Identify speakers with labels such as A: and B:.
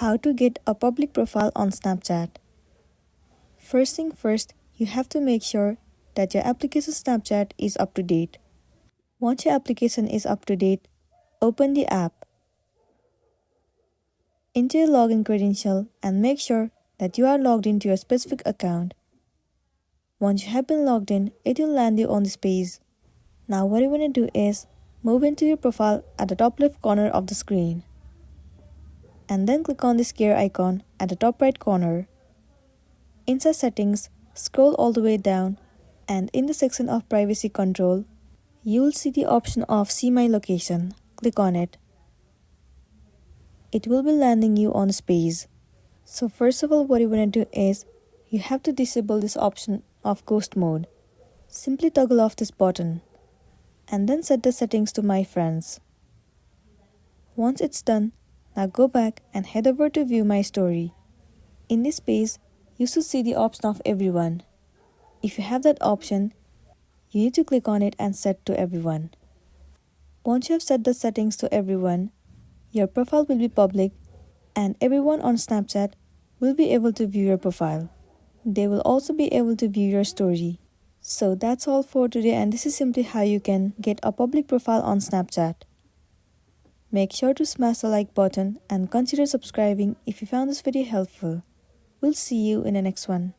A: How to get a public profile on Snapchat. First thing first, you have to make sure that your application Snapchat is up to date. Once your application is up to date, open the app. Enter your login credential and make sure that you are logged into your specific account. Once you have been logged in, it will land you on this page. Now what you want to do is move into your profile at the top left corner of the screen. And then click on this gear icon at the top right corner. Inside settings, scroll all the way down and in the section of privacy control, you will see the option of see my location. Click on it. It will be landing you on this page. So first of all, what you want to do is you have to disable this option of ghost mode. Simply toggle off this button and then set the settings to my friends. Once it's done, now go back and head over to view my story. In this page, you should see the option of everyone. If you have that option, you need to click on it and set to everyone. Once you have set the settings to everyone, your profile will be public and everyone on Snapchat will be able to view your profile. They will also be able to view your story. So that's all for today, and this is simply how you can get a public profile on Snapchat. Make sure to smash the like button and consider subscribing if you found this video helpful. We'll see you in the next one.